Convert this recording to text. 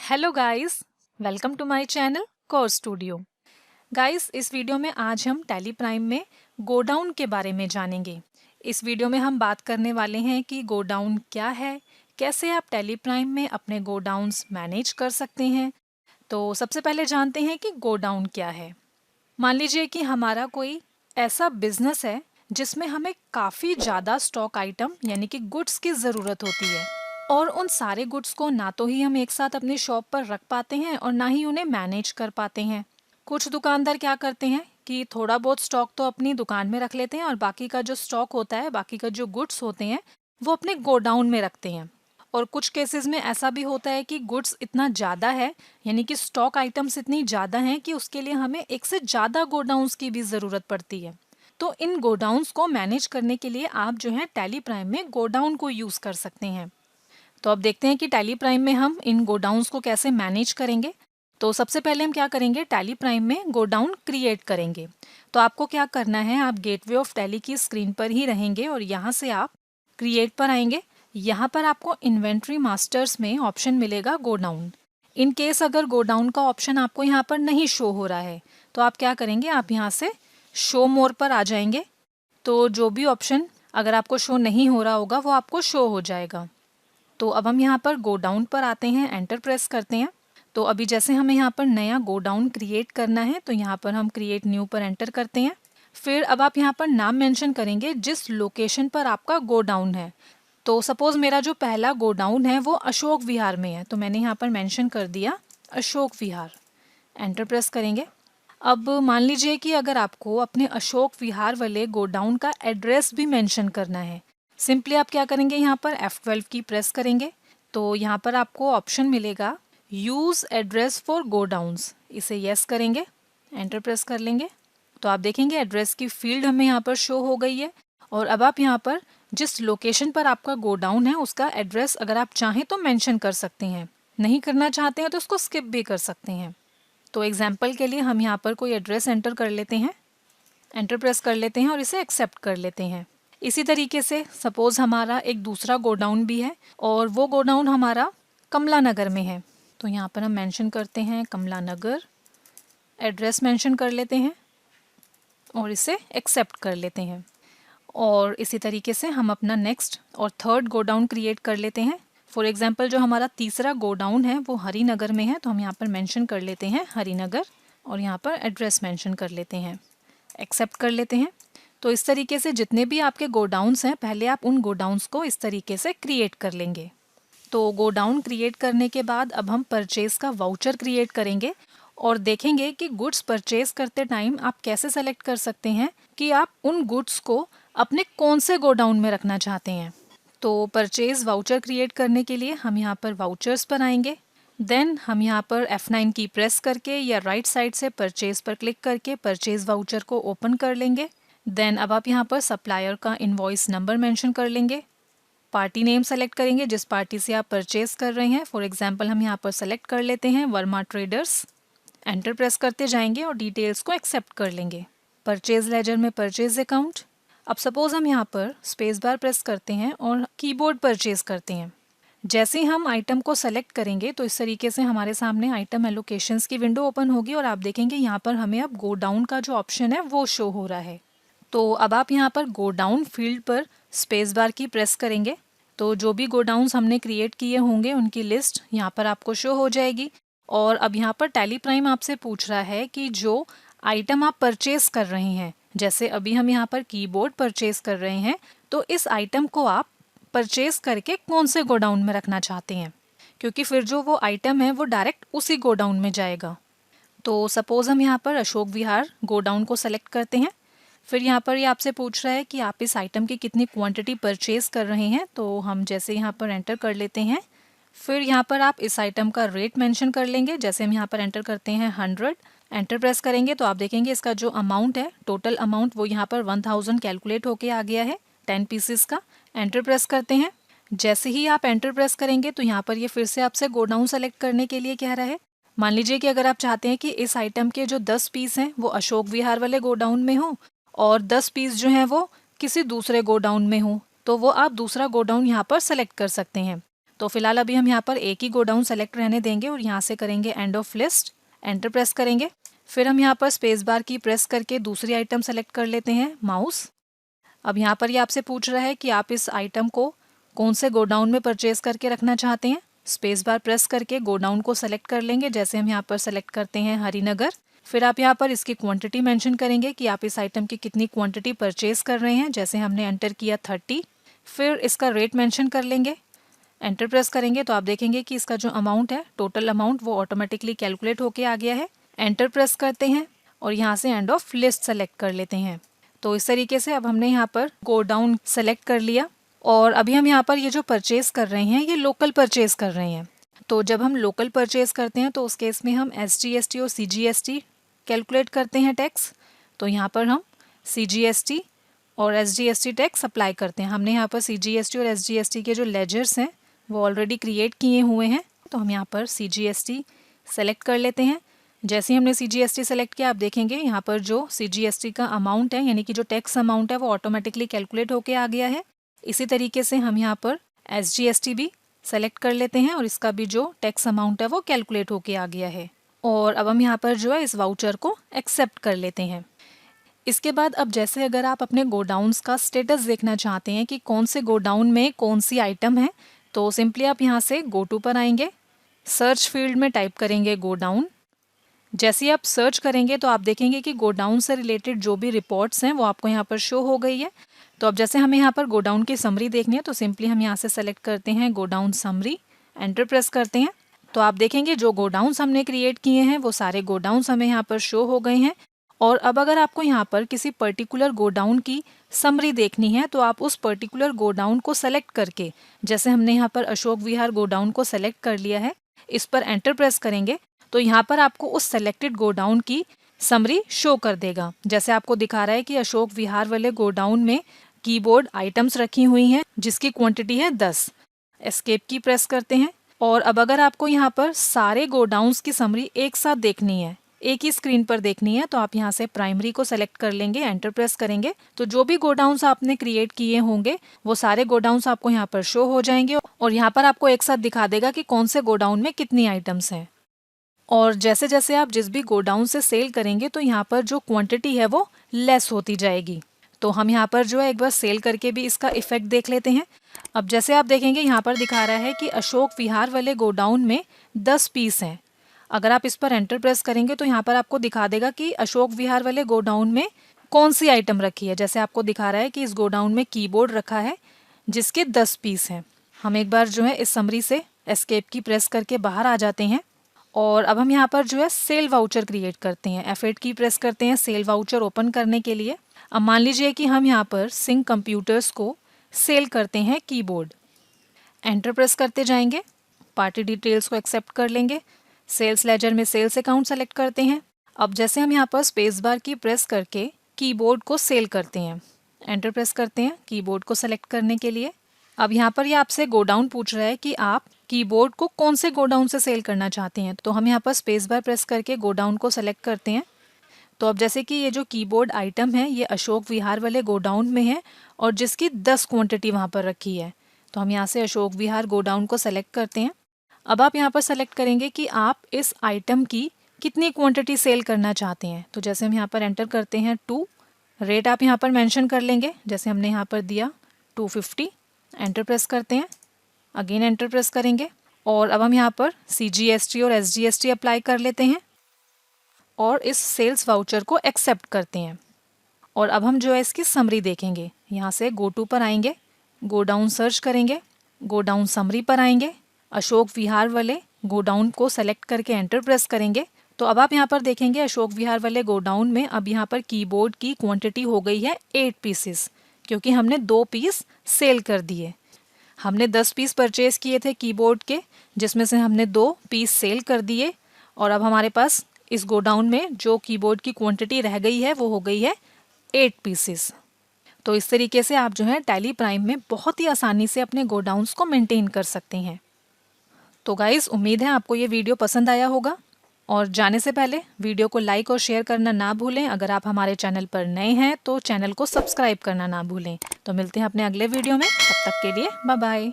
Hello guys, welcome to my channel Core Studio. Guys, इस video में आज हम टैली प्राइम में गोडाउन के बारे में जानेंगे। इस वीडियो में हम बात करने वाले हैं कि गोडाउन क्या है, कैसे आप टैली प्राइम में अपने गोडाउन्स मैनेज कर सकते हैं। तो सबसे पहले जानते हैं कि गोडाउन क्या है। मान लीजिए कि हमारा कोई ऐसा बिजनेस है जिसमें हमें काफ़ी ज़्यादा स्टॉक आइटम यानी कि गुड्स की ज़रूरत होती है, और उन सारे गुड्स को ना तो ही हम एक साथ अपनी शॉप पर रख पाते हैं और ना ही उन्हें मैनेज कर पाते हैं। कुछ दुकानदार क्या करते हैं कि थोड़ा बहुत स्टॉक तो अपनी दुकान में रख लेते हैं और बाकी का जो स्टॉक होता है, बाकी का जो गुड्स होते हैं, वो अपने गोडाउन में रखते हैं। और कुछ केसेस में ऐसा भी होता है कि गुड्स इतना ज़्यादा है, यानी कि स्टॉक आइटम्स इतनी ज़्यादा हैं कि उसके लिए हमें एक से ज़्यादा गोडाउन्स की भी ज़रूरत पड़ती है। तो इन गोडाउन्स को मैनेज करने के लिए आप जो है टैली प्राइम में गोडाउन को यूज़ कर सकते हैं। तो अब देखते हैं कि टैली प्राइम में हम इन गोडाउन्स को कैसे मैनेज करेंगे। तो सबसे पहले हम क्या करेंगे, टैली प्राइम में गोडाउन क्रिएट करेंगे। तो आपको क्या करना है, आप गेटवे ऑफ टैली की स्क्रीन पर ही रहेंगे और यहाँ से आप क्रिएट पर आएंगे। यहाँ पर आपको इन्वेंट्री मास्टर्स में ऑप्शन मिलेगा गोडाउन। इन केस अगर गोडाउन का ऑप्शन आपको यहाँ पर नहीं शो हो रहा है तो आप क्या करेंगे, आप यहाँ से शो मोर पर आ जाएंगे। तो जो भी ऑप्शन अगर आपको शो नहीं हो रहा होगा वो आपको शो हो जाएगा। तो अब हम यहाँ पर गोडाउन पर आते हैं, एंटर प्रेस करते हैं। तो अभी जैसे हमें यहाँ पर नया गोडाउन क्रिएट करना है तो यहाँ पर हम क्रिएट न्यू पर एंटर करते हैं। फिर अब आप यहाँ पर नाम मेंशन करेंगे जिस लोकेशन पर आपका गोडाउन है। तो सपोज मेरा जो पहला गोडाउन है वो अशोक विहार में है, तो मैंने यहाँ पर मेंशन कर दिया अशोक विहार। एंटर प्रेस करेंगे। अब मान लीजिए कि अगर आपको अपने अशोक विहार वाले गोडाउन का एड्रेस भी मेंशन करना है, सिंपली आप क्या करेंगे, यहाँ पर F12 की प्रेस करेंगे। तो यहाँ पर आपको ऑप्शन मिलेगा यूज़ एड्रेस फॉर गोडाउन्स, इसे यस करेंगे, एंटर प्रेस कर लेंगे। तो आप देखेंगे एड्रेस की फील्ड हमें यहाँ पर शो हो गई है। और अब आप यहाँ पर जिस लोकेशन पर आपका गोडाउन है उसका एड्रेस अगर आप चाहें तो मेंशन कर सकते हैं, नहीं करना चाहते हैं तो उसको स्किप भी कर सकते हैं। तो एग्जाम्पल के लिए हम यहाँ पर कोई एड्रेस एंटर कर लेते हैं, एंटर प्रेस कर लेते हैं और इसे एक्सेप्ट कर लेते हैं। इसी तरीके से सपोज हमारा एक दूसरा गोडाउन भी है और वो गोडाउन हमारा कमला नगर में है। तो यहाँ पर हम मेंशन करते हैं कमला नगर, एड्रेस मेंशन कर लेते हैं और इसे एक्सेप्ट कर लेते हैं। और इसी तरीके से हम अपना नेक्स्ट और थर्ड गोडाउन क्रिएट कर लेते हैं। फॉर एग्जांपल जो हमारा तीसरा गोडाउन है वो हरिनगर में है, तो हम यहाँ पर मेंशन कर लेते हैं हरिनगर और यहाँ पर एड्रेस मेंशन कर लेते हैं, एक्सेप्ट कर लेते हैं। तो इस तरीके से जितने भी आपके गोडाउन्स हैं पहले आप उन गोडाउन्स को इस तरीके से क्रिएट कर लेंगे। तो गोडाउन क्रिएट करने के बाद अब हम परचेज का वाउचर क्रिएट करेंगे और देखेंगे कि गुड्स परचेज करते टाइम आप कैसे सेलेक्ट कर सकते हैं कि आप उन गुड्स को अपने कौन से गोडाउन में रखना चाहते हैं। तो परचेज वाउचर क्रिएट करने के लिए हम यहाँ पर वाउचर्स पर आएंगे। देन हम यहाँ पर F9 की प्रेस करके या राइट साइड से परचेज पर क्लिक करके परचेज वाउचर को ओपन कर लेंगे। देन अब आप यहाँ पर सप्लायर का इनवॉइस नंबर मेंशन कर लेंगे। पार्टी नेम सेलेक्ट करेंगे जिस पार्टी से आप परचेज कर रहे हैं। फॉर एग्जांपल हम यहाँ पर सेलेक्ट कर लेते हैं वर्मा ट्रेडर्स। एंटर प्रेस करते जाएंगे और डिटेल्स को एक्सेप्ट कर लेंगे। परचेज लेजर में परचेज अकाउंट। अब सपोज हम यहाँ पर स्पेस बार प्रेस करते हैं और कीबोर्ड परचेज करते हैं। जैसे ही हम आइटम को सेलेक्ट करेंगे तो इस तरीके से हमारे सामने आइटम एलोकेशंस की विंडो ओपन होगी और आप देखेंगे यहाँ पर हमें अब गोडाउन का जो ऑप्शन है वो शो हो रहा है। तो अब आप यहाँ पर गोडाउन फील्ड पर स्पेस बार की प्रेस करेंगे तो जो भी गोडाउन्स हमने क्रिएट किए होंगे उनकी लिस्ट यहाँ पर आपको शो हो जाएगी। और अब यहाँ पर टैली प्राइम आपसे पूछ रहा है कि जो आइटम आप परचेज कर रहे हैं, जैसे अभी हम यहाँ पर कीबोर्ड परचेज कर रहे हैं, तो इस आइटम को आप परचेज करके कौन से गोडाउन में रखना चाहते हैं, क्योंकि फिर जो वो आइटम है वो डायरेक्ट उसी गोडाउन में जाएगा। तो सपोज हम यहाँ पर अशोक विहार गोडाउन को सेलेक्ट करते हैं। फिर यहाँ पर ये आपसे पूछ रहा है कि आप इस आइटम की कितनी क्वांटिटी परचेज कर रहे हैं, तो हम जैसे यहाँ पर एंटर कर लेते हैं। फिर यहाँ पर आप इस आइटम का रेट मेंशन कर लेंगे, जैसे हम यहाँ पर एंटर करते हैं 100। एंटर प्रेस करेंगे तो आप देखेंगे इसका जो अमाउंट है, टोटल अमाउंट, वो यहाँ पर 1000 कैलकुलेट होके आ गया है 10 पीसेस का। एंटर प्रेस करते हैं। जैसे ही आप एंटर प्रेस करेंगे तो यहाँ पर ये फिर से आपसे गोडाउन सेलेक्ट करने के लिए कह रहा है। मान लीजिए कि अगर आप चाहते हैं कि इस आइटम के जो 10 पीस हैं वो अशोक विहार वाले गोडाउन में हो और 10 पीस जो हैं वो किसी दूसरे गोडाउन में हो, तो वो आप दूसरा गोडाउन यहाँ पर सेलेक्ट कर सकते हैं। तो फिलहाल अभी हम यहाँ पर एक ही गोडाउन सेलेक्ट रहने देंगे और यहाँ से करेंगे end of list, enter press करेंगे। फिर हम यहाँ पर स्पेस बार की प्रेस करके दूसरी आइटम सेलेक्ट कर लेते हैं, माउस। अब यहाँ पर ये आपसे पूछ रहा है कि आप इस आइटम को कौन से गोडाउन में परचेज करके रखना चाहते हैं। स्पेस बार प्रेस करके गोडाउन को सेलेक्ट कर लेंगे, जैसे हम यहाँ पर सेलेक्ट करते हैं हरिनगर। फिर आप यहाँ पर इसकी क्वांटिटी मेंशन करेंगे कि आप इस आइटम की कितनी क्वांटिटी परचेज कर रहे हैं, जैसे हमने एंटर किया 30। फिर इसका रेट मेंशन कर लेंगे, एंटर प्रेस करेंगे तो आप देखेंगे कि इसका जो अमाउंट है, टोटल अमाउंट, वो ऑटोमेटिकली कैलकुलेट होके आ गया है। एंटर प्रेस करते हैं और यहाँ से एंड ऑफ लिस्ट सेलेक्ट कर लेते हैं। तो इस तरीके से अब हमने यहाँ पर गो डाउन सेलेक्ट कर लिया। और अभी हम यहाँ पर ये जो परचेज कर रहे हैं ये लोकल परचेज कर रहे हैं। तो जब हम लोकल परचेज करते हैं तो उस केस में हम SGST और CGST कैलकुलेट करते हैं टैक्स। तो यहाँ पर हम CGST और SGST टैक्स अप्लाई करते हैं। हमने यहाँ पर CGST और SGST के जो लेजर्स हैं वो ऑलरेडी क्रिएट किए हुए हैं, तो हम यहाँ पर CGST सेलेक्ट कर लेते हैं। जैसे ही हमने CGST सेलेक्ट किया, आप देखेंगे यहाँ पर जो CGST का अमाउंट है, यानी कि जो टैक्स अमाउंट है, वो ऑटोमेटिकली कैलकुलेट होके आ गया है। इसी तरीके से हम यहाँ पर SGST भी सेलेक्ट कर लेते हैं और इसका भी जो टैक्स अमाउंट है वो कैलकुलेट होके आ गया है। और अब हम यहाँ पर जो है इस वाउचर को एक्सेप्ट कर लेते हैं। इसके बाद अब जैसे अगर आप अपने गोडाउन्स का स्टेटस देखना चाहते हैं कि कौन से गोडाउन में कौन सी आइटम है, तो सिंपली आप यहाँ से गो टू पर आएंगे, सर्च फील्ड में टाइप करेंगे गोडाउन। जैसे ही आप सर्च करेंगे तो आप देखेंगे कि गोडाउन से रिलेटेड जो भी रिपोर्ट्स हैं वो आपको यहाँ पर शो हो गई है। तो अब जैसे हमें यहाँ पर गोडाउन की समरी देखनी है तो सिंपली हम यहाँ से सेलेक्ट करते हैं गोडाउन समरी, एंटर प्रेस करते हैं। तो आप देखेंगे जो गोडाउन्स हमने क्रिएट किए हैं वो सारे गोडाउन्स हमें यहाँ पर शो हो गए हैं। और अब अगर आपको यहाँ पर किसी पर्टिकुलर गोडाउन की समरी देखनी है तो आप उस पर्टिकुलर गोडाउन को सेलेक्ट करके, जैसे हमने यहाँ पर अशोक विहार गोडाउन को सेलेक्ट कर लिया है, इस पर एंटर प्रेस करेंगे तो यहाँ पर आपको उस सेलेक्टेड गोडाउन की समरी शो कर देगा। जैसे आपको दिखा रहा है कि अशोक विहार वाले गोडाउन में कीबोर्ड आइटम्स रखी हुई हैं जिसकी क्वांटिटी है 10। एस्केप की प्रेस करते हैं। और अब अगर आपको यहाँ पर सारे गोडाउन्स की समरी एक साथ देखनी है, एक ही स्क्रीन पर देखनी है, तो आप यहाँ से प्राइमरी को सेलेक्ट कर लेंगे, एंटर प्रेस करेंगे तो जो भी गोडाउन्स आपने क्रिएट किए होंगे वो सारे गोडाउन्स आपको यहाँ पर शो हो जाएंगे और यहाँ पर आपको एक साथ दिखा देगा कि कौन से गोडाउन में कितनी आइटम्स हैं। और जैसे जैसे आप जिस भी गोडाउन से सेल करेंगे तो यहाँ पर जो क्वांटिटी है वो लेस होती जाएगी। तो हम यहाँ पर जो है एक बार सेल करके भी इसका इफेक्ट देख लेते हैं। अब जैसे आप देखेंगे यहाँ पर दिखा रहा है कि अशोक विहार वाले गोडाउन में 10 पीस हैं। अगर आप इस पर एंटर प्रेस करेंगे तो यहाँ पर आपको दिखा देगा कि अशोक विहार वाले गोडाउन में कौन सी आइटम रखी है। जैसे आपको दिखा रहा है कि इस गोडाउन में कीबोर्ड रखा है जिसके 10 पीस हैं। हम एक बार जो है इस समरी से एस्केप की प्रेस करके बाहर आ जाते हैं और अब हम यहाँ पर जो है सेल वाउचर क्रिएट करते हैं। F8 की प्रेस करते हैं सेल वाउचर ओपन करने के लिए। अब मान लीजिए कि हम यहाँ पर सिंह कंप्यूटर्स को सेल करते हैं कीबोर्ड, एंटर प्रेस करते जाएंगे, पार्टी डिटेल्स को एक्सेप्ट कर लेंगे, सेल्स लेजर में सेल्स अकाउंट सेलेक्ट करते हैं। अब जैसे हम यहाँ पर स्पेस बार की प्रेस करके कीबोर्ड को सेल करते हैं, एंटर प्रेस करते हैं कीबोर्ड को सेलेक्ट करने के लिए। अब यहाँ पर ये आपसे गोडाउन पूछ रहा है कि आप कीबोर्ड को कौन से गोडाउन से सेल करना चाहते हैं। तो हम यहाँ पर स्पेस बार प्रेस करके गोडाउन को सेलेक्ट करते हैं। तो अब जैसे कि ये जो कीबोर्ड आइटम है ये अशोक विहार वाले गोडाउन में है और जिसकी 10 क्वांटिटी वहाँ पर रखी है। तो हम यहाँ से अशोक विहार गोडाउन को सेलेक्ट करते हैं। अब आप यहाँ पर सेलेक्ट करेंगे कि आप इस आइटम की कितनी क्वांटिटी सेल करना चाहते हैं। तो जैसे हम यहाँ पर एंटर करते हैं 2, रेट आप यहाँ पर मेंशन कर लेंगे, जैसे हमने यहाँ पर दिया 250, एंटर प्रेस करते हैं, अगेन एंटर प्रेस करेंगे और अब हम यहाँ पर CGST और SGST अप्लाई कर लेते हैं और इस सेल्स वाउचर को एक्सेप्ट करते हैं। और अब हम जो है इसकी समरी देखेंगे। यहाँ से गो टू पर आएंगे, गोडाउन सर्च करेंगे, गोडाउन समरी पर आएंगे, अशोक विहार वाले गोडाउन को सेलेक्ट करके एंटर प्रेस करेंगे। तो अब आप यहाँ पर देखेंगे अशोक विहार वाले गोडाउन में अब यहाँ पर कीबोर्ड की क्वांटिटी हो गई है 8 पीसेस, क्योंकि हमने 2 पीस सेल कर दिए। हमने 10 पीस परचेज किए थे कीबोर्ड के, जिसमें से हमने 2 पीस सेल कर दिए और अब हमारे पास इस गोडाउन में जो कीबोर्ड की क्वांटिटी रह गई है वो हो गई है 8 पीसेस। तो इस तरीके से आप जो है टैली प्राइम में बहुत ही आसानी से अपने गोडाउन्स को मेंटेन कर सकते हैं। तो गाइस, उम्मीद है आपको ये वीडियो पसंद आया होगा और जाने से पहले वीडियो को लाइक और शेयर करना ना भूलें। अगर आप हमारे चैनल पर नए हैं तो चैनल को सब्सक्राइब करना ना भूलें। तो मिलते हैं अपने अगले वीडियो में, तब तक के लिए बाय बाय।